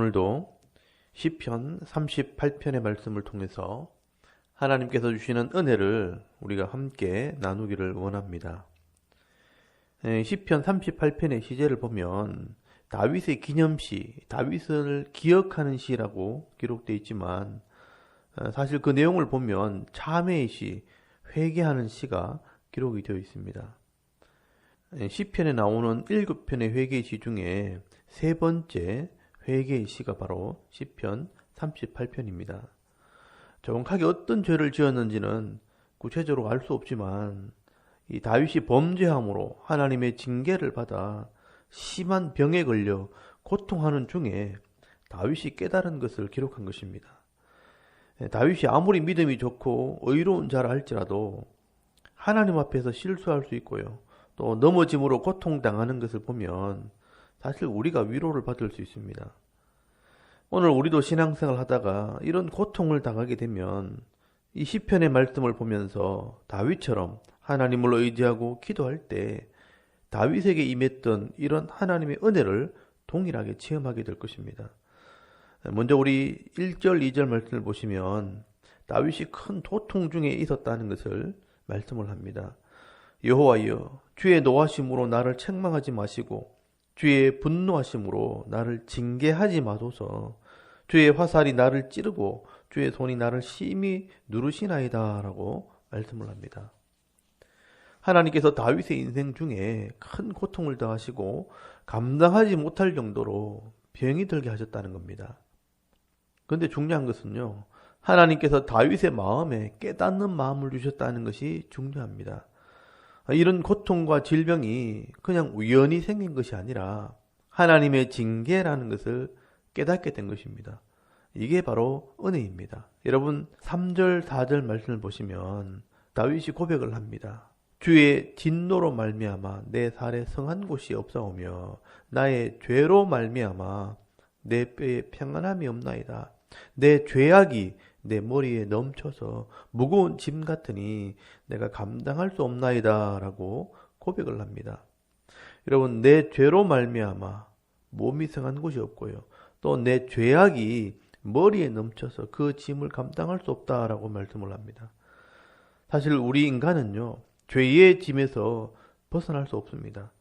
오늘도 시편 38편의 말씀을 통해서 하나님께서 주시는 은혜를 우리가 함께 나누기를 원합니다. 시편 38편의 시제를 보면 다윗의 기념시, 다윗을 기억하는 시라고 기록되어 있지만 사실 그 내용을 보면 참회의 시, 회개하는 시가 기록이 되어 있습니다. 시편에 나오는 7편의 회개의 시 중에 세 번째 회개의 시가 바로 시편 38편입니다. 정확하게 어떤 죄를 지었는지는 구체적으로 알 수 없지만 이 다윗이 범죄함으로 하나님의 징계를 받아 심한 병에 걸려 고통하는 중에 다윗이 깨달은 것을 기록한 것입니다. 다윗이 아무리 믿음이 좋고 의로운 자라 할지라도 하나님 앞에서 실수할 수 있고요. 또 넘어짐으로 고통당하는 것을 보면 사실 우리가 위로를 받을 수 있습니다. 오늘 우리도 신앙생활 하다가 이런 고통을 당하게 되면 이 시편의 말씀을 보면서 다윗처럼 하나님을 의지하고 기도할 때 다윗에게 임했던 이런 하나님의 은혜를 동일하게 체험하게 될 것입니다. 먼저 우리 1절, 2절 말씀을 보시면 다윗이 큰 고통 중에 있었다는 것을 말씀을 합니다. 여호와여, 주의 노하심으로 나를 책망하지 마시고 주의 분노하심으로 나를 징계하지 마소서. 주의 화살이 나를 찌르고 주의 손이 나를 심히 누르시나이다 라고 말씀을 합니다. 하나님께서 다윗의 인생 중에 큰 고통을 당하시고 감당하지 못할 정도로 병이 들게 하셨다는 겁니다. 그런데 중요한 것은요, 하나님께서 다윗의 마음에 깨닫는 마음을 주셨다는 것이 중요합니다. 이런 고통과 질병이 그냥 우연히 생긴 것이 아니라 하나님의 징계라는 것을 깨닫게 된 것입니다. 이게 바로 은혜입니다. 여러분 3절 4절 말씀을 보시면 다윗이 고백을 합니다. 주의 진노로 말미암아 내 살에 성한 곳이 없사오며 나의 죄로 말미암아 내 뼈에 평안함이 없나이다. 내 죄악이 내 머리에 넘쳐서 무거운 짐 같으니 내가 감당할 수 없나이다 라고 고백을 합니다. 여러분 내 죄로 말미암아 몸이 성한 곳이 없고요. 또 내 죄악이 머리에 넘쳐서 그 짐을 감당할 수 없다라고 말씀을 합니다. 사실 우리 인간은요, 죄의 짐에서 벗어날 수 없습니다.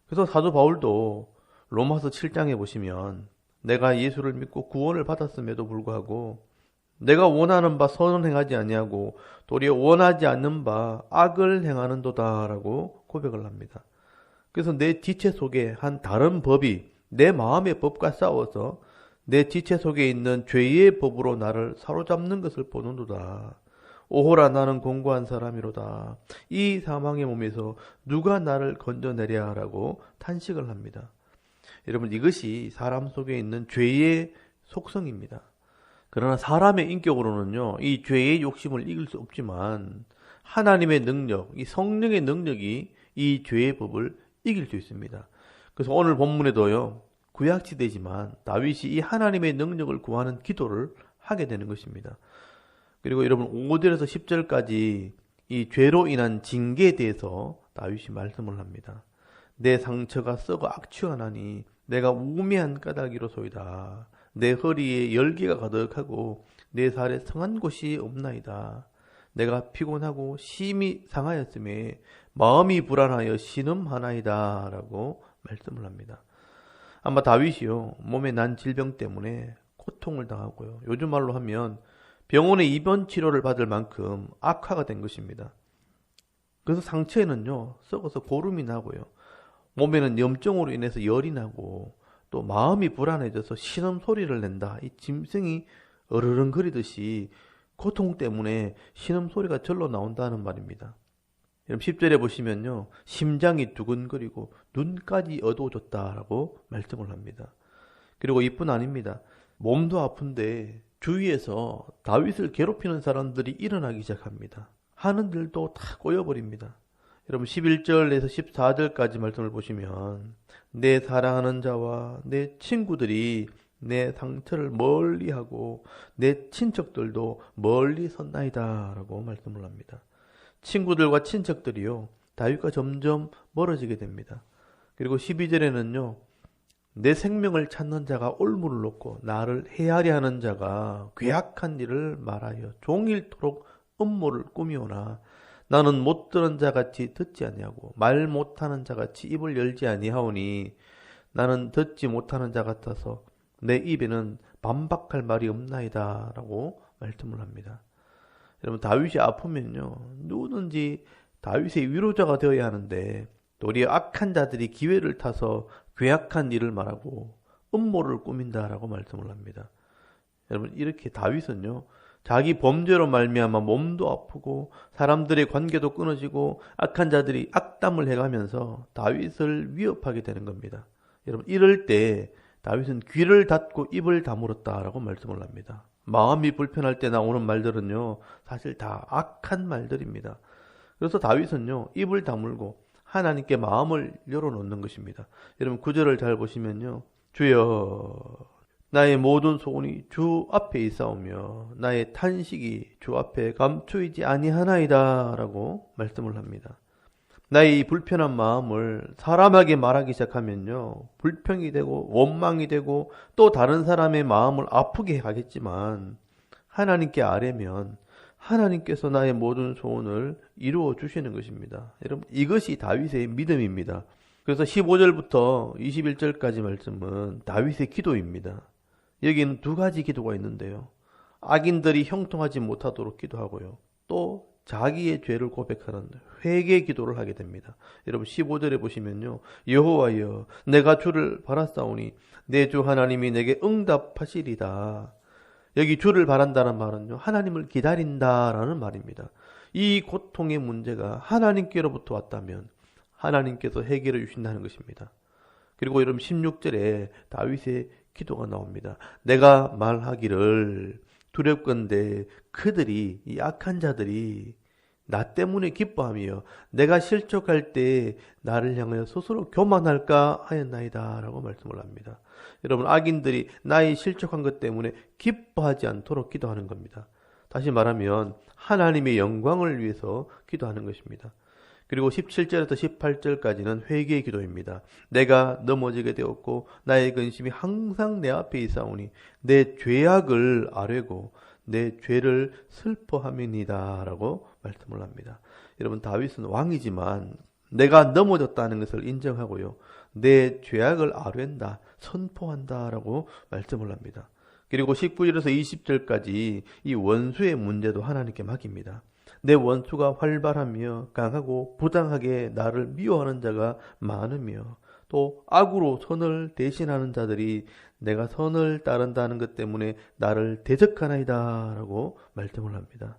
그래서 사도 바울도 로마서 7장에 보시면 내가 예수를 믿고 구원을 받았음에도 불구하고 내가 원하는 바 선을 행하지 아니하고 도리어 원하지 않는 바 악을 행하는도다 라고 고백을 합니다. 그래서 내 지체 속에 한 다른 법이 내 마음의 법과 싸워서 내 지체 속에 있는 죄의 법으로 나를 사로잡는 것을 보는도다. 오호라 나는 공고한 사람이로다. 이 사망의 몸에서 누가 나를 건져내랴 라고 탄식을 합니다. 여러분 이것이 사람 속에 있는 죄의 속성입니다. 그러나 사람의 인격으로는요, 이 죄의 욕심을 이길 수 없지만 하나님의 능력, 이 성령의 능력이 이 죄의 법을 이길 수 있습니다. 그래서 오늘 본문에도요, 구약시대지만 다윗이 이 하나님의 능력을 구하는 기도를 하게 되는 것입니다. 그리고 여러분 5절에서 10절까지 이 죄로 인한 징계에 대해서 다윗이 말씀을 합니다. 내 상처가 썩어 악취하나니 내가 우매한 까닭이로소이다. 내 허리에 열기가 가득하고 내 살에 성한 곳이 없나이다. 내가 피곤하고 심히 상하였음에 마음이 불안하여 신음하나이다 라고 말씀을 합니다. 아마 다윗이요, 몸에 난 질병 때문에 고통을 당하고요, 요즘 말로 하면 병원에 입원 치료를 받을 만큼 악화가 된 것입니다. 그래서 상처에는요, 썩어서 고름이 나고요, 몸에는 염증으로 인해서 열이 나고 또 마음이 불안해져서 신음 소리를 낸다. 이 짐승이 어르렁거리듯이 고통 때문에 신음 소리가 절로 나온다는 말입니다. 여러분 10절에 보시면요, 심장이 두근거리고 눈까지 어두워졌다라고 말씀을 합니다. 그리고 이뿐 아닙니다. 몸도 아픈데 주위에서 다윗을 괴롭히는 사람들이 일어나기 시작합니다. 하는 일도 다 꼬여버립니다. 여러분 11절에서 14절까지 말씀을 보시면 내 사랑하는 자와 내 친구들이 내 상처를 멀리하고 내 친척들도 멀리 섰나이다 라고 말씀을 합니다. 친구들과 친척들이요, 다윗과 점점 멀어지게 됩니다. 그리고 12절에는요, 내 생명을 찾는 자가 올무를 놓고 나를 헤아려 하는 자가 괴악한 일을 말하여 종일토록 음모를 꾸미오나 나는 못 들은 자같이 듣지 아니하고 말 못하는 자같이 입을 열지 아니하오니 나는 듣지 못하는 자 같아서 내 입에는 반박할 말이 없나이다 라고 말씀을 합니다. 여러분, 다윗이 아프면요, 누구든지 다윗의 위로자가 되어야 하는데 도리어 악한 자들이 기회를 타서 괴악한 일을 말하고 음모를 꾸민다라고 말씀을 합니다. 여러분, 이렇게 다윗은요, 자기 범죄로 말미암아 몸도 아프고 사람들의 관계도 끊어지고 악한 자들이 악담을 해가면서 다윗을 위협하게 되는 겁니다. 여러분, 이럴 때 다윗은 귀를 닫고 입을 다물었다라고 말씀을 합니다. 마음이 불편할 때 나오는 말들은요, 사실 다 악한 말들입니다. 그래서 다윗은요, 입을 다물고 하나님께 마음을 열어놓는 것입니다. 여러분, 구절을 잘 보시면요, 주여 나의 모든 소원이 주 앞에 있사오며 나의 탄식이 주 앞에 감추이지 아니하나이다 라고 말씀을 합니다. 나의 이 불편한 마음을 사람에게 말하기 시작하면요, 불평이 되고 원망이 되고 또 다른 사람의 마음을 아프게 하겠지만 하나님께 아뢰면 하나님께서 나의 모든 소원을 이루어 주시는 것입니다. 여러분, 이것이 다윗의 믿음입니다. 그래서 15절부터 21절까지 말씀은 다윗의 기도입니다. 여기는 두 가지 기도가 있는데요, 악인들이 형통하지 못하도록 기도하고요, 또 자기의 죄를 고백하는 회개 기도를 하게 됩니다. 여러분, 15절에 보시면요, 여호와여 내가 주를 바랐사오니 내 주 하나님이 내게 응답하시리다. 여기 주를 바란다는 말은요, 하나님을 기다린다라는 말입니다. 이 고통의 문제가 하나님께로부터 왔다면 하나님께서 해결해 주신다는 것입니다. 그리고 여러분, 16절에 다윗의 기도가 나옵니다. 내가 말하기를 두렵건대 그들이, 이 악한 자들이 나 때문에 기뻐하며 내가 실족할 때 나를 향하여 스스로 교만할까 하였나이다 라고 말씀을 합니다. 여러분, 악인들이 나의 실족한 것 때문에 기뻐하지 않도록 기도하는 겁니다. 다시 말하면 하나님의 영광을 위해서 기도하는 것입니다. 그리고 17절에서 18절까지는 회개의 기도입니다. 내가 넘어지게 되었고 나의 근심이 항상 내 앞에 있사오니 내 죄악을 아뢰고 내 죄를 슬퍼함이니이다 라고 말씀을 합니다. 여러분, 다윗은 왕이지만 내가 넘어졌다는 것을 인정하고요, 내 죄악을 아뢰다, 선포한다 라고 말씀을 합니다. 그리고 19절에서 20절까지 이 원수의 문제도 하나님께 맡깁니다. 내 원수가 활발하며 강하고 부당하게 나를 미워하는 자가 많으며 또 악으로 선을 대신하는 자들이 내가 선을 따른다는 것 때문에 나를 대적하나이다 라고 말씀을 합니다.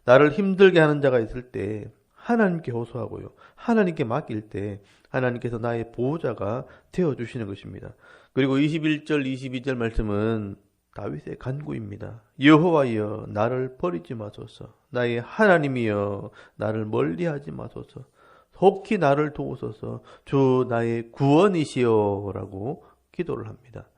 나를 힘들게 하는 자가 있을 때 하나님께 호소하고요, 하나님께 맡길 때 하나님께서 나의 보호자가 되어주시는 것입니다. 그리고 21절 22절 말씀은 다윗의 간구입니다. 여호와여 나를 버리지 마소서, 나의 하나님이여 나를 멀리하지 마소서, 속히 나를 도우소서, 주 나의 구원이시여 라고 기도를 합니다.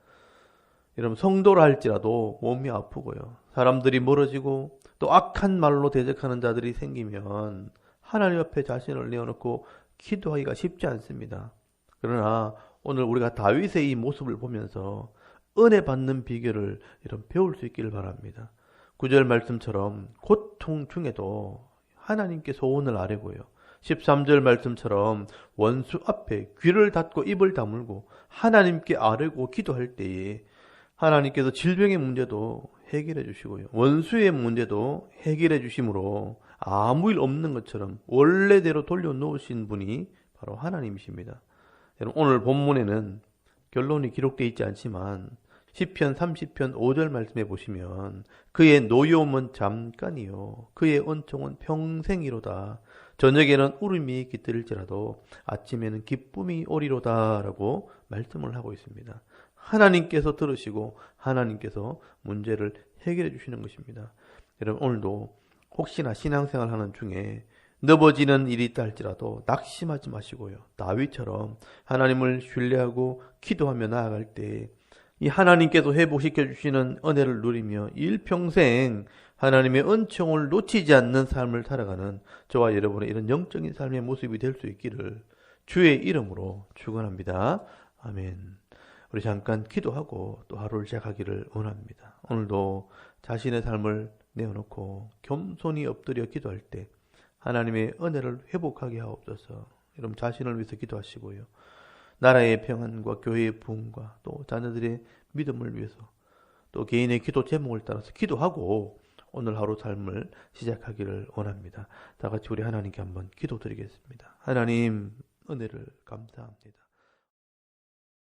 여러분, 성도라 할지라도 몸이 아프고요, 사람들이 멀어지고 또 악한 말로 대적하는 자들이 생기면 하나님 앞에 자신을 내어놓고 기도하기가 쉽지 않습니다. 그러나 오늘 우리가 다윗의 이 모습을 보면서 은혜 받는 비결을 이런 배울 수 있기를 바랍니다. 9절 말씀처럼 고통 중에도 하나님께 소원을 아뢰고요, 13절 말씀처럼 원수 앞에 귀를 닫고 입을 다물고 하나님께 아뢰고 기도할 때에 하나님께서 질병의 문제도 해결해 주시고요, 원수의 문제도 해결해 주심으로 아무 일 없는 것처럼 원래대로 돌려놓으신 분이 바로 하나님이십니다. 여러분, 오늘 본문에는 결론이 기록되어 있지 않지만 시편 30편 5절 말씀해 보시면 그의 노여움은 잠깐이요 그의 은총은 평생이로다. 저녁에는 울음이 깃들일지라도 아침에는 기쁨이 오리로다 라고 말씀을 하고 있습니다. 하나님께서 들으시고 하나님께서 문제를 해결해 주시는 것입니다. 여러분, 오늘도 혹시나 신앙생활 하는 중에 넘어지는 일이 있다 할지라도 낙심하지 마시고요, 다윗처럼 하나님을 신뢰하고 기도하며 나아갈 때 이 하나님께서 회복시켜 주시는 은혜를 누리며 일평생 하나님의 은총을 놓치지 않는 삶을 살아가는 저와 여러분의 이런 영적인 삶의 모습이 될 수 있기를 주의 이름으로 축원합니다. 아멘. 우리 잠깐 기도하고 또 하루를 시작하기를 원합니다. 오늘도 자신의 삶을 내어놓고 겸손히 엎드려 기도할 때 하나님의 은혜를 회복하게 하옵소서. 여러분 자신을 위해서 기도하시고요. 나라의 평안과 교회의 부흥과 또 자녀들의 믿음을 위해서 또 개인의 기도 제목을 따라서 기도하고 오늘 하루 삶을 시작하기를 원합니다. 다 같이 우리 하나님께 한번 기도드리겠습니다. 하나님 은혜를 감사합니다.